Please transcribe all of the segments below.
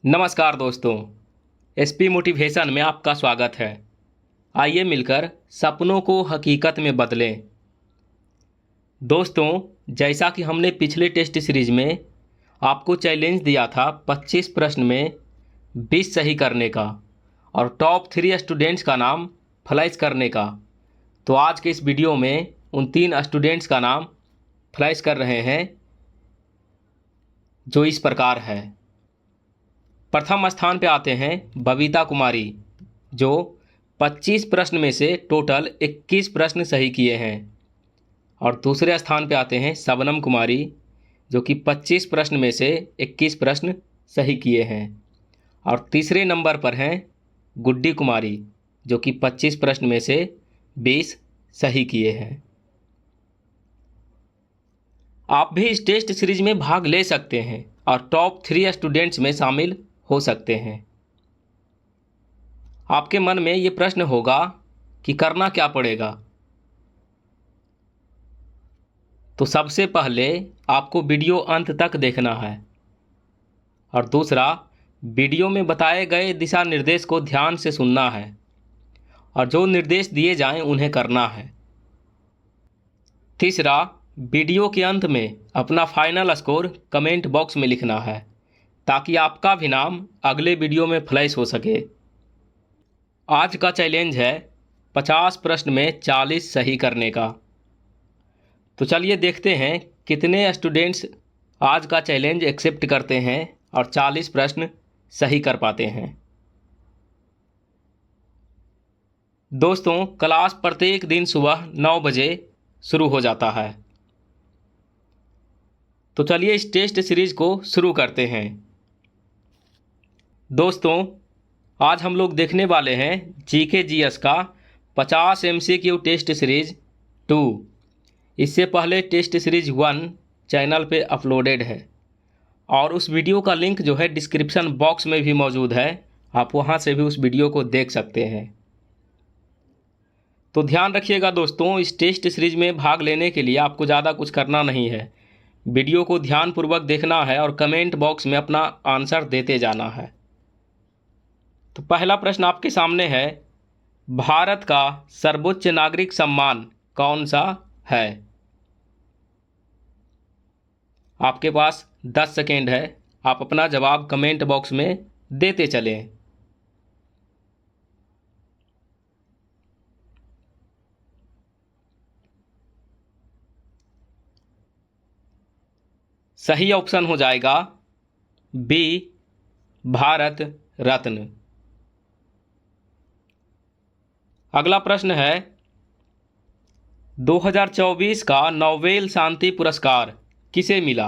नमस्कार दोस्तों, SP motivation में आपका स्वागत है। आइए मिलकर सपनों को हकीकत में बदलें। दोस्तों, जैसा कि हमने पिछले टेस्ट सीरीज में आपको चैलेंज दिया था 25 प्रश्न में 20 सही करने का और टॉप 3 स्टूडेंट्स का नाम फ्लैश करने का, तो आज के इस वीडियो में उन 3 स्टूडेंट्स का नाम फ्लैश कर रहे हैं जो इस प्रकार है। प्रथम स्थान पे आते हैं बबीता कुमारी, जो 25 प्रश्न में से टोटल 21 प्रश्न सही किए हैं। और दूसरे स्थान पे आते हैं शबनम कुमारी, जो कि 25 प्रश्न में से 21 प्रश्न सही किए हैं। और तीसरे नंबर पर हैं गुड्डी कुमारी, जो कि 25 प्रश्न में से 20 सही किए हैं। आप भी इस टेस्ट सीरीज में भाग ले सकते हैं और टॉप 3 स्टूडेंट्स में शामिल हो सकते हैं। आपके मन में ये प्रश्न होगा कि करना क्या पड़ेगा। तो सबसे पहले आपको वीडियो अंत तक देखना है और दूसरा, वीडियो में बताए गए दिशा निर्देश को ध्यान से सुनना है और जो निर्देश दिए जाएं उन्हें करना है। तीसरा, वीडियो के अंत में अपना फाइनल स्कोर कमेंट बॉक्स में लिखना है ताकि आपका भी नाम अगले वीडियो में फ्लैश हो सके। आज का चैलेंज है 50 प्रश्न में 40 सही करने का। तो चलिए देखते हैं कितने स्टूडेंट्स आज का चैलेंज एक्सेप्ट करते हैं और 40 प्रश्न सही कर पाते हैं। दोस्तों, क्लास प्रत्येक दिन सुबह 9 बजे शुरू हो जाता है। तो चलिए इस टेस्ट सीरीज को शुरू करते हैं। दोस्तों, आज हम लोग देखने वाले हैं जीके जीएस का 50 एमसीक्यू टेस्ट सीरीज 2। इससे पहले टेस्ट सीरीज 1 चैनल पे अपलोडेड है और उस वीडियो का लिंक जो है डिस्क्रिप्शन बॉक्स में भी मौजूद है। आप वहां से भी उस वीडियो को देख सकते हैं। तो ध्यान रखिएगा दोस्तों, इस टेस्ट सीरीज में भाग लेने के लिए आपको ज़्यादा कुछ करना नहीं है। वीडियो को ध्यानपूर्वक देखना है और कमेंट बॉक्स में अपना आंसर देते जाना है। तो पहला प्रश्न आपके सामने है, भारत का सर्वोच्च नागरिक सम्मान कौन सा है? आपके पास 10 सेकेंड है, आप अपना जवाब कमेंट बॉक्स में देते चलें। सही ऑप्शन हो जाएगा बी, भारत रत्न। अगला प्रश्न है, 2024 का नोबेल शांति पुरस्कार किसे मिला?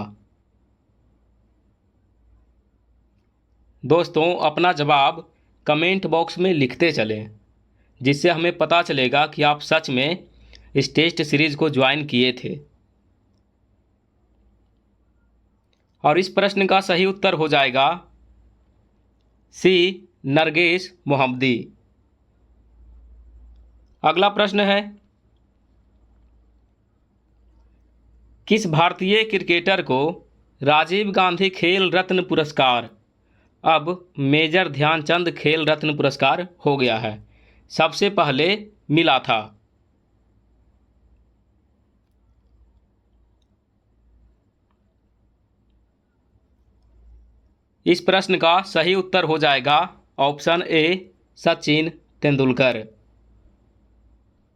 दोस्तों, अपना जवाब कमेंट बॉक्स में लिखते चलें, जिससे हमें पता चलेगा कि आप सच में इस टेस्ट सीरीज को ज्वाइन किए थे। और इस प्रश्न का सही उत्तर हो जाएगा सी, नरगिस मोहम्मदी। अगला प्रश्न है, किस भारतीय क्रिकेटर को राजीव गांधी खेल रत्न पुरस्कार अब मेजर ध्यानचंद खेल रत्न पुरस्कार हो गया है, सबसे पहले मिला था? इस प्रश्न का सही उत्तर हो जाएगा ऑप्शन ए, सचिन तेंदुलकर।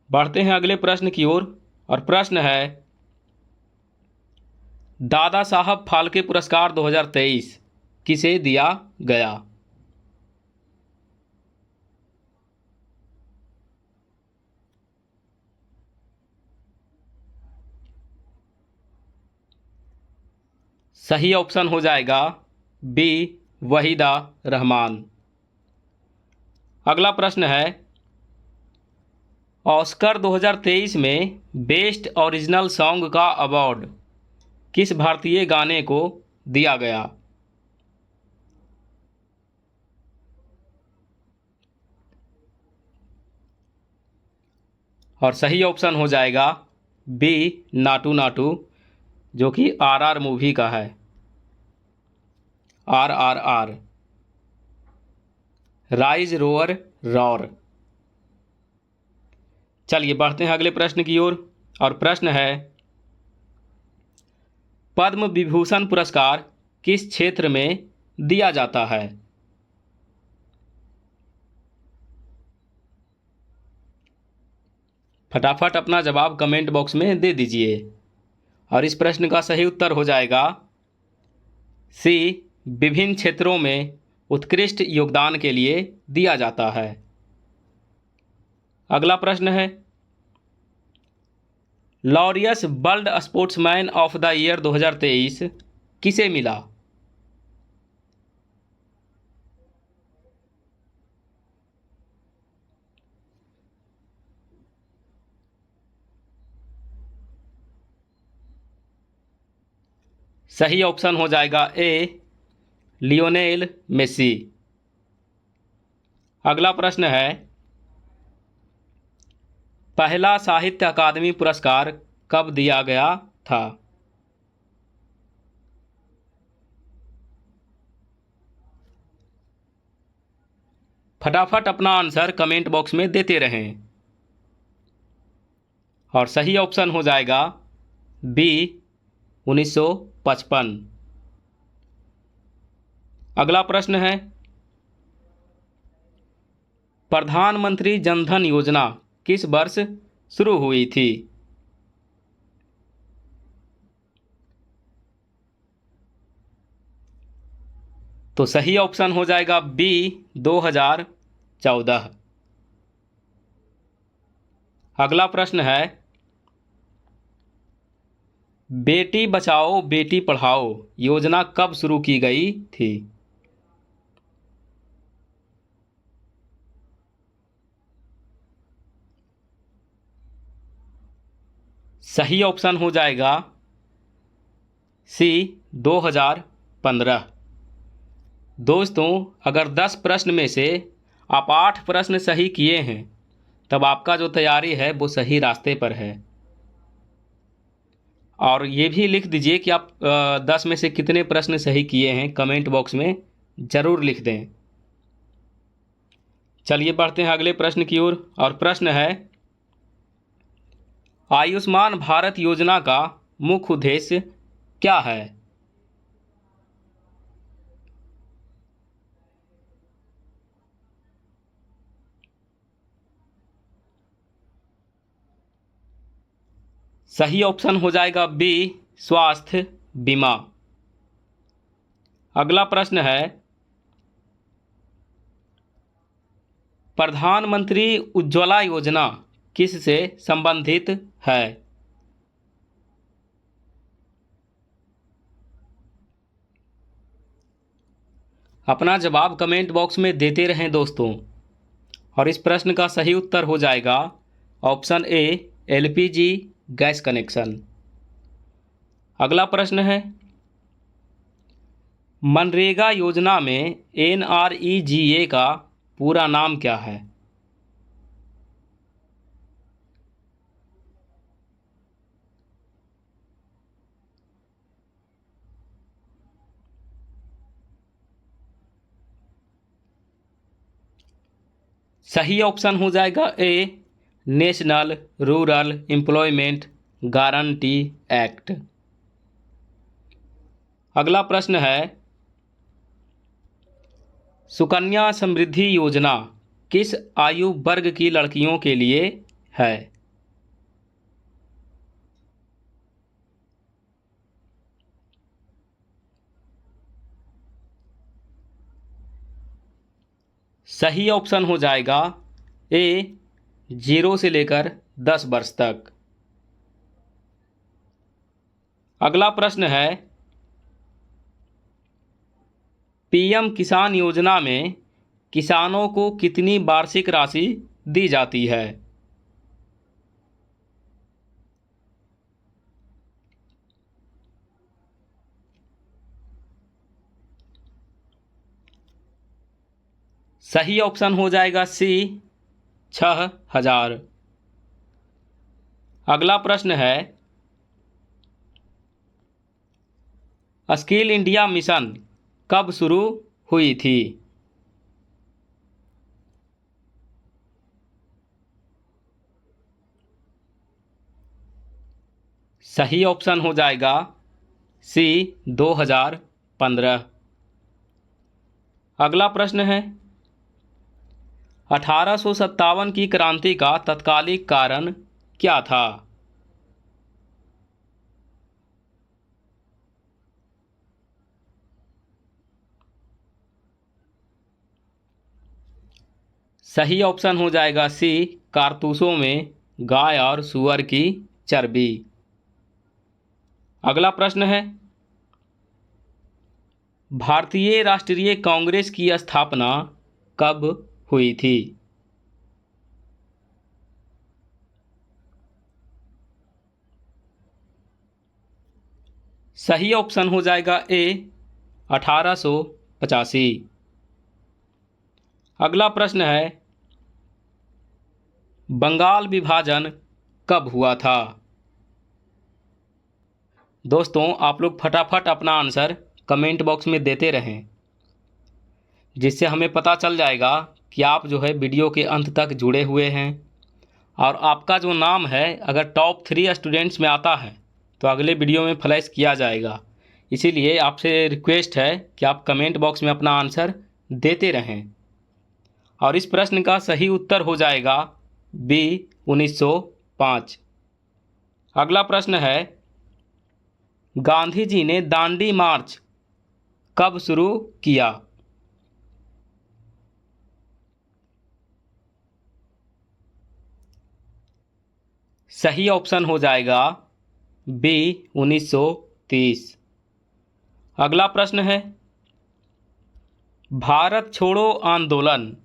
बढ़ते हैं अगले प्रश्न की ओर और प्रश्न है, दादा साहब फाल्के पुरस्कार 2023 किसे दिया गया? सही ऑप्शन हो जाएगा बी, वहीदा रहमान। अगला प्रश्न है, ऑस्कर 2023 में बेस्ट ओरिजिनल सॉन्ग का अवार्ड किस भारतीय गाने को दिया गया? और सही ऑप्शन हो जाएगा बी, नाटू नाटू, जो कि आरआर मूवी का है, RRR। Rise rover roar. चलिए बढ़ते हैं अगले प्रश्न की ओर, और प्रश्न है पद्म विभूषण पुरस्कार किस क्षेत्र में दिया जाता है? फटाफट अपना जवाब कमेंट बॉक्स में दे दीजिए। और इस प्रश्न का सही उत्तर हो जाएगा सी, विभिन्न क्षेत्रों में उत्कृष्ट योगदान के लिए दिया जाता है। अगला प्रश्न है Laureus world sportsman of the year 2023 किसे मिला? सही ऑप्शन हो जाएगा ए, लियोनेल मेसी। अगला प्रश्न है पहला साहित्य अकादमी पुरस्कार कब दिया गया था? फटाफट अपना आंसर कमेंट बॉक्स में देते रहें। और सही ऑप्शन हो जाएगा बी, 1955। अगला प्रश्न है प्रधानमंत्री जनधन योजना किस वर्ष शुरू हुई थी? तो सही ऑप्शन हो जाएगा बी, 2014। अगला प्रश्न है बेटी बचाओ बेटी पढ़ाओ योजना कब शुरू की गई थी? सही ऑप्शन हो जाएगा सी, 2015। दोस्तों अगर 10 प्रश्न में से आप 8 प्रश्न सही किए हैं तब आपका जो तैयारी है वो सही रास्ते पर है। और ये भी लिख दीजिए कि आप 10 में से कितने प्रश्न सही किए हैं, कमेंट बॉक्स में ज़रूर लिख दें। चलिए बढ़ते हैं अगले प्रश्न की ओर, और प्रश्न है आयुष्मान भारत योजना का मुख्य उद्देश्य क्या है? सही ऑप्शन हो जाएगा बी, स्वास्थ्य बीमा। अगला प्रश्न है प्रधानमंत्री उज्ज्वला योजना किससे संबंधित है? अपना जवाब कमेंट बॉक्स में देते रहें दोस्तों। और इस प्रश्न का सही उत्तर हो जाएगा option A, LPG gas connection. अगला प्रश्न है मनरेगा योजना में एनआरईजीए का पूरा नाम क्या है? सही ऑप्शन हो जाएगा A, National Rural Employment Guarantee Act. अगला प्रश्न है सुकन्या समृद्धि योजना किस आयु वर्ग की लड़कियों के लिए है? सही ऑप्शन हो जाएगा ए, 0 से लेकर 10 वर्ष तक। अगला प्रश्न है पीएम किसान योजना में किसानों को कितनी वार्षिक राशि दी जाती है? सही ऑप्शन हो जाएगा सी, 6,000। अगला प्रश्न है स्किल इंडिया मिशन कब शुरू हुई थी? सही ऑप्शन हो जाएगा सी 2015। अगला प्रश्न है 1857 की क्रांति का तत्कालिक कारण क्या था? सही ऑप्शन हो जाएगा सी कारतूसों में गाय और सूअर की चर्बी। अगला प्रश्न है भारतीय राष्ट्रीय कांग्रेस की स्थापना कब हुई थी? सही ऑप्शन हो जाएगा ए 1885। अगला प्रश्न है बंगाल विभाजन कब हुआ था? दोस्तों आप लोग फटाफट अपना आंसर कमेंट बॉक्स में देते रहें, जिससे हमें पता चल जाएगा कि आप जो है वीडियो के अंत तक जुड़े हुए हैं। और आपका जो नाम है अगर टॉप 3 स्टूडेंट्स में आता है तो अगले वीडियो में फ्लैश किया जाएगा। इसीलिए आपसे रिक्वेस्ट है कि आप कमेंट बॉक्स में अपना आंसर देते रहें। और इस प्रश्न का सही उत्तर हो जाएगा बी 1905। अगला प्रश्न है गांधी जी ने दांडी मार्च कब शुरू किया? सही ऑप्शन हो जाएगा बी 1930। अगला प्रश्न है भारत छोड़ो आंदोलन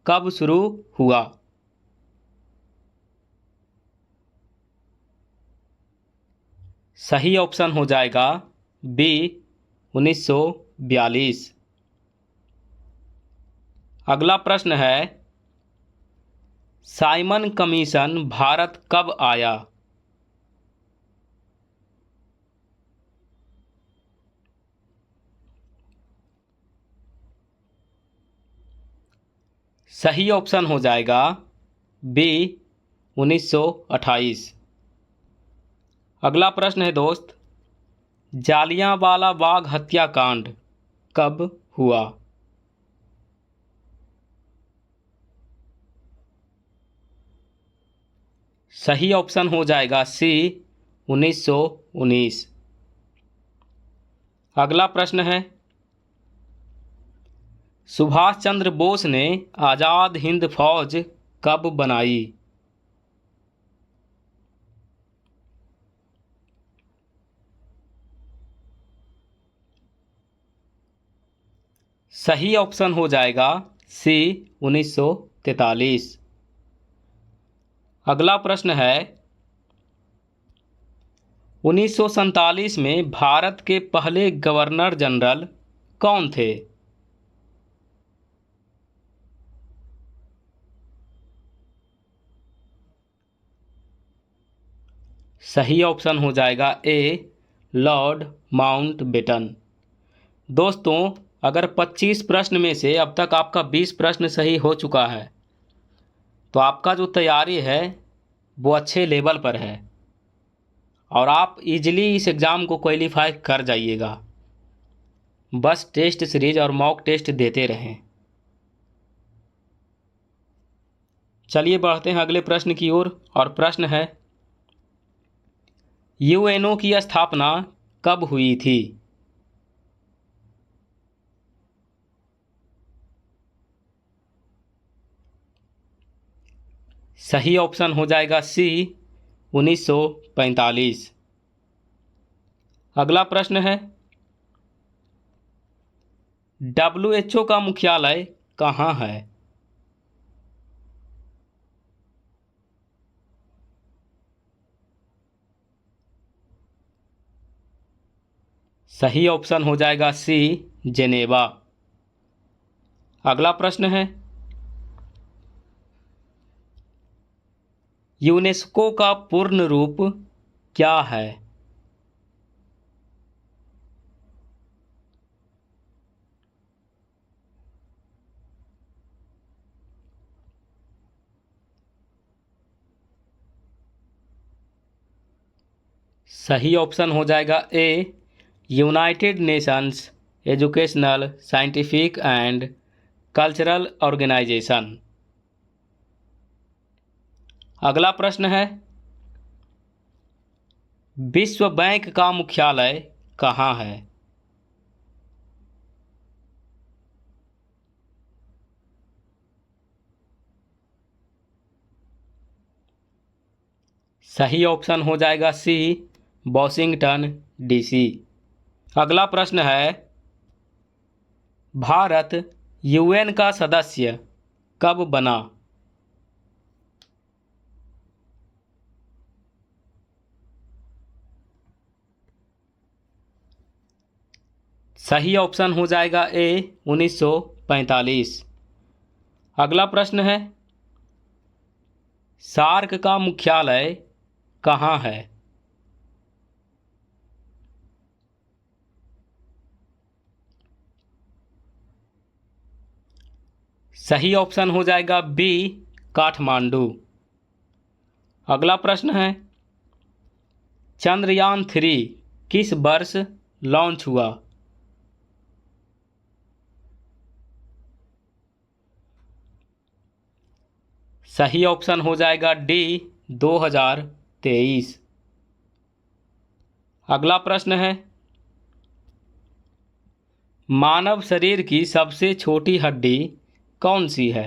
कब शुरू हुआ? सही ऑप्शन हो जाएगा बी 1942। अगला प्रश्न है साइमन कमीशन भारत कब आया? सही ऑप्शन हो जाएगा बी 1928। अगला प्रश्न है दोस्त जालियांवाला बाग हत्याकांड कब हुआ? सही ऑप्शन हो जाएगा सी 1919। अगला प्रश्न है सुभाष चंद्र बोस ने आज़ाद हिंद फौज कब बनाई? सही ऑप्शन हो जाएगा सी 1943। अगला प्रश्न है 1947 में भारत के पहले गवर्नर जनरल कौन थे? सही ऑप्शन हो जाएगा ए लॉर्ड माउंटबेटन। दोस्तों अगर 25 प्रश्न में से अब तक आपका 20 प्रश्न सही हो चुका है तो आपका जो तैयारी है वो अच्छे लेवल पर है और आप इजीली इस एग्ज़ाम को क्वालिफाई कर जाइएगा। बस टेस्ट सीरीज और मॉक टेस्ट देते रहें। चलिए बढ़ते हैं अगले प्रश्न की ओर और प्रश्न है यूएनओ की स्थापना कब हुई थी? सही ऑप्शन हो जाएगा सी 1945। अगला प्रश्न है WHO का मुख्यालय कहाँ है? सही ऑप्शन हो जाएगा सी जेनेवा। अगला प्रश्न है यूनेस्को का पूर्ण रूप क्या है? सही ऑप्शन हो जाएगा A, United Nations Educational Scientific and Cultural Organization. अगला प्रश्न है, विश्व बैंक का मुख्यालय कहाँ है? सही ऑप्शन हो जाएगा सी, वॉशिंगटन डीसी। अगला प्रश्न है, भारत यूएन का सदस्य कब बना? सही ऑप्शन हो जाएगा ए, 1945। अगला प्रश्न है, सार्क का मुख्यालय कहाँ है? सही ऑप्शन हो जाएगा बी, काठमांडू। अगला प्रश्न है, चंद्रयान-3 किस वर्ष लॉन्च हुआ? सही ऑप्शन हो जाएगा डी, 2023। अगला प्रश्न है, मानव शरीर की सबसे छोटी हड्डी कौन सी है?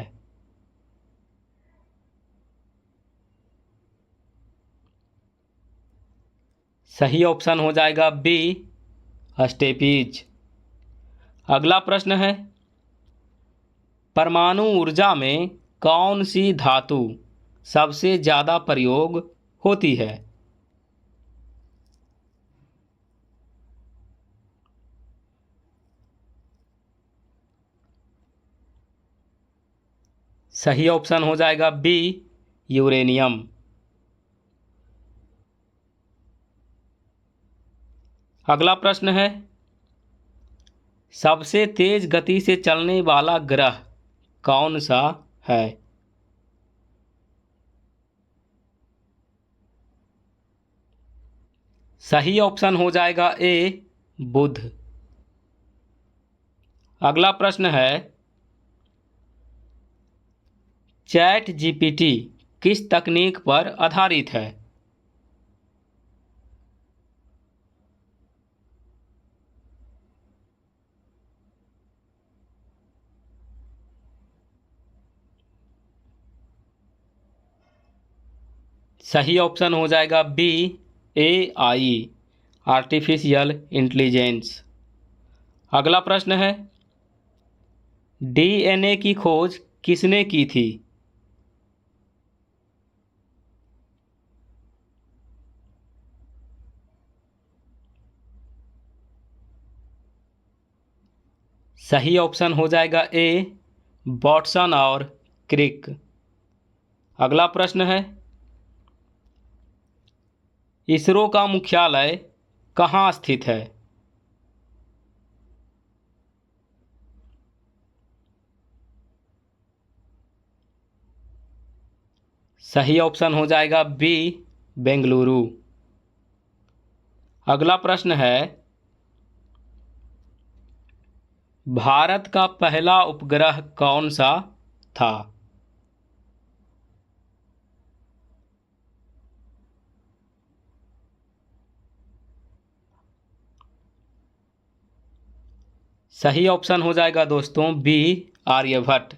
सही ऑप्शन हो जाएगा बी, स्टेपीज। अगला प्रश्न है, परमाणु ऊर्जा में कौन सी धातु सबसे ज़्यादा प्रयोग होती है? सही ऑप्शन हो जाएगा बी, यूरेनियम। अगला प्रश्न है, सबसे तेज गति से चलने वाला ग्रह कौन सा है? सही ऑप्शन हो जाएगा ए, बुध। अगला प्रश्न है, चैट जीपीटी किस तकनीक पर आधारित है? सही ऑप्शन हो जाएगा बी, एआई, आर्टिफिशियल इंटेलिजेंस। अगला प्रश्न है, डीएनए की खोज किसने की थी? सही ऑप्शन हो जाएगा ए, वॉटसन और क्रिक। अगला प्रश्न है, इसरो का मुख्यालय कहाँ स्थित है? सही ऑप्शन हो जाएगा बी, बेंगलुरु। अगला प्रश्न है, भारत का पहला उपग्रह कौन सा था? सही ऑप्शन हो जाएगा दोस्तों बी, आर्यभट्ट।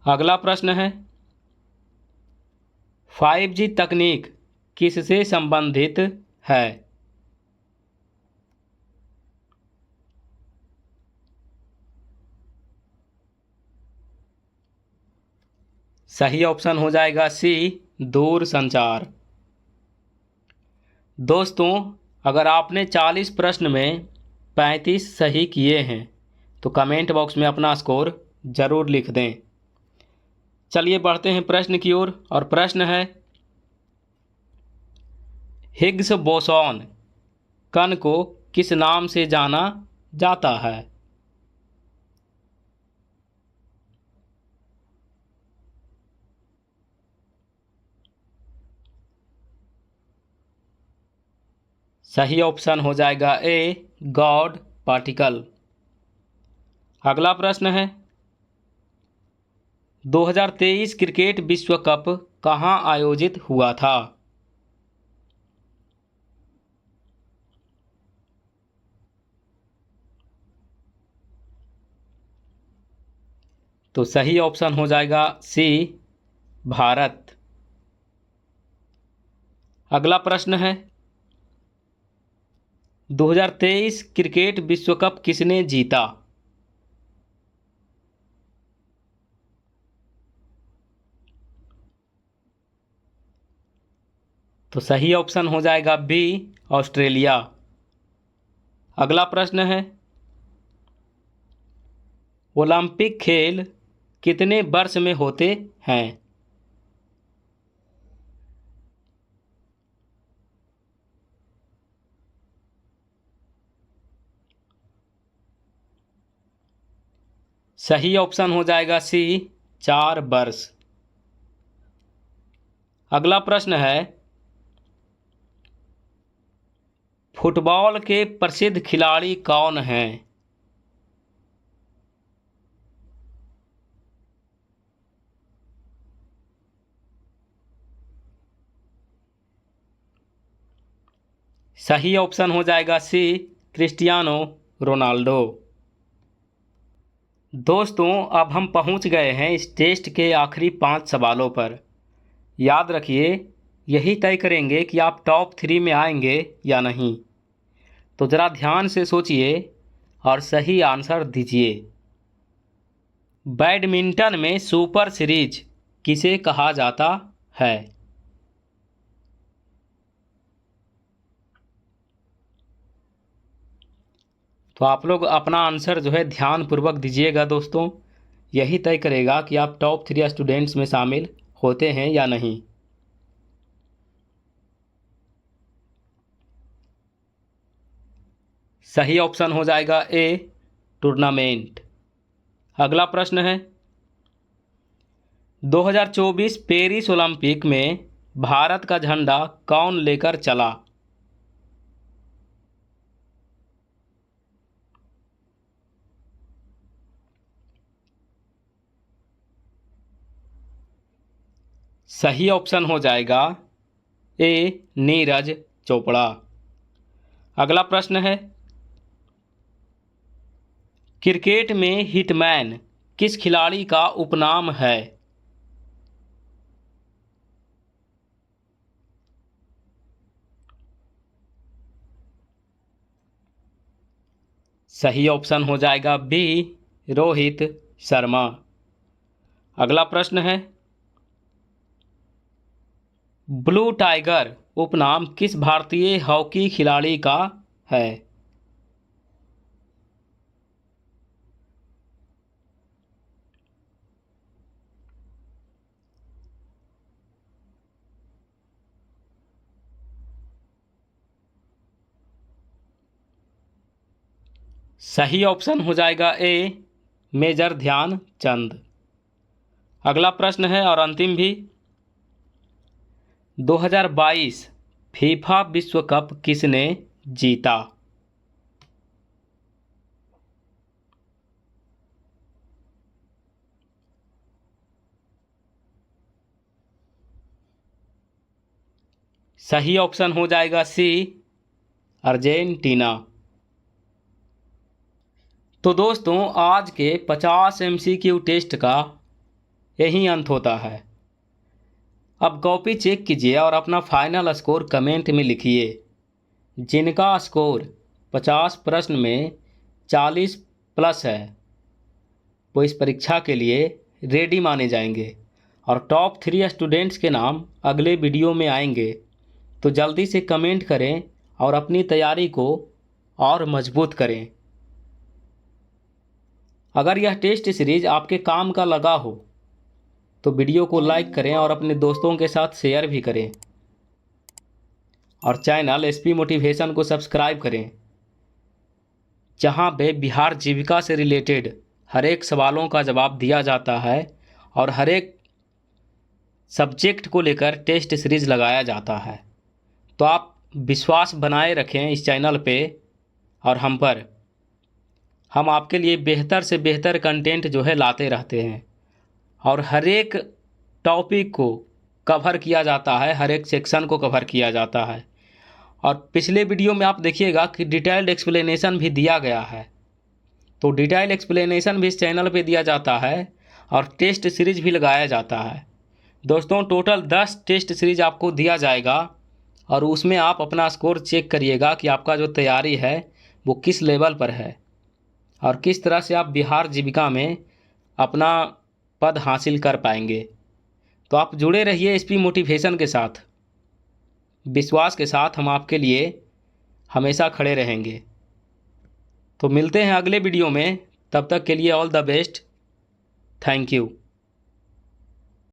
अगला प्रश्न है, 5G तकनीक किससे संबंधित है? सही ऑप्शन हो जाएगा सी, दूर संचार। दोस्तों, अगर आपने 40 प्रश्न में 35 सही किए हैं तो कमेंट बॉक्स में अपना स्कोर ज़रूर लिख दें। चलिए बढ़ते हैं प्रश्न की ओर, और प्रश्न है, हिग्स बोसॉन कण को किस नाम से जाना जाता है? सही ऑप्शन हो जाएगा ए गॉड पार्टिकल। अगला प्रश्न है 2023 क्रिकेट विश्व कप कहाँ आयोजित हुआ था? तो सही ऑप्शन हो जाएगा सी भारत। अगला प्रश्न है 2023 क्रिकेट विश्व कप किसने जीता? तो सही ऑप्शन हो जाएगा बी ऑस्ट्रेलिया। अगला प्रश्न है ओलंपिक खेल कितने वर्ष में होते हैं? सही ऑप्शन हो जाएगा सी 4 वर्ष। अगला प्रश्न है फुटबॉल के प्रसिद्ध खिलाड़ी कौन हैं? सही ऑप्शन हो जाएगा सी क्रिस्टियानो रोनाल्डो। दोस्तों अब हम पहुंच गए हैं इस टेस्ट के आखिरी 5 सवालों पर। याद रखिए यही तय करेंगे कि आप टॉप 3 में आएंगे या नहीं। तो ज़रा ध्यान से सोचिए और सही आंसर दीजिए। बैडमिंटन में सुपर सीरीज किसे कहा जाता है? तो आप लोग अपना आंसर जो है ध्यानपूर्वक दीजिएगा दोस्तों। यही तय करेगा कि आप टॉप 3 स्टूडेंट्स में शामिल होते हैं या नहीं। सही ऑप्शन हो जाएगा ए टूर्नामेंट। अगला प्रश्न है 2024 पेरिस ओलंपिक में भारत का झंडा कौन लेकर चला? सही ऑप्शन हो जाएगा ए नीरज चोपड़ा। अगला प्रश्न है क्रिकेट में हिटमैन किस खिलाड़ी का उपनाम है? सही ऑप्शन हो जाएगा बी रोहित शर्मा। अगला प्रश्न है ब्लू टाइगर उपनाम किस भारतीय हॉकी खिलाड़ी का है? सही ऑप्शन हो जाएगा ए मेजर ध्यानचंद। अगला प्रश्न है और अंतिम भी 2022 फीफा विश्व कप किसने जीता? सही ऑप्शन हो जाएगा सी अर्जेंटीना। तो दोस्तों आज के 50 MCQ टेस्ट का यही अंत होता है। अब कॉपी चेक कीजिए और अपना फाइनल स्कोर कमेंट में लिखिए। जिनका स्कोर 50 प्रश्न में 40 प्लस है वो इस परीक्षा के लिए रेडी माने जाएंगे और टॉप 3 स्टूडेंट्स के नाम अगले वीडियो में आएंगे। तो जल्दी से कमेंट करें और अपनी तैयारी को और मजबूत करें। अगर यह टेस्ट सीरीज आपके काम का लगा हो तो वीडियो को लाइक करें और अपने दोस्तों के साथ शेयर भी करें और चैनल एसपी मोटिवेशन को सब्सक्राइब करें, जहां पे बिहार जीविका से रिलेटेड हर एक सवालों का जवाब दिया जाता है और हर एक सब्जेक्ट को लेकर टेस्ट सीरीज लगाया जाता है। तो आप विश्वास बनाए रखें इस चैनल पे और हम पर। हम आपके लिए बेहतर से बेहतर कंटेंट जो है लाते रहते हैं और हर एक टॉपिक को कवर किया जाता है, हर एक सेक्शन को कवर किया जाता है। और पिछले वीडियो में आप देखिएगा कि डिटेल्ड एक्सप्लेनेशन भी दिया गया है, तो डिटेल एक्सप्लेनेशन भी इस चैनल पे दिया जाता है और टेस्ट सीरीज भी लगाया जाता है। दोस्तों टोटल 10 टेस्ट सीरीज आपको दिया जाएगा और उसमें आप अपना स्कोर चेक करिएगा कि आपका जो तैयारी है वो किस लेवल पर है और किस तरह से आप बिहार जीविका में अपना पद हासिल कर पाएंगे। तो आप जुड़े रहिए एसपी मोटिवेशन के साथ, विश्वास के साथ हम आपके लिए हमेशा खड़े रहेंगे। तो मिलते हैं अगले वीडियो में, तब तक के लिए all the best. Thank you.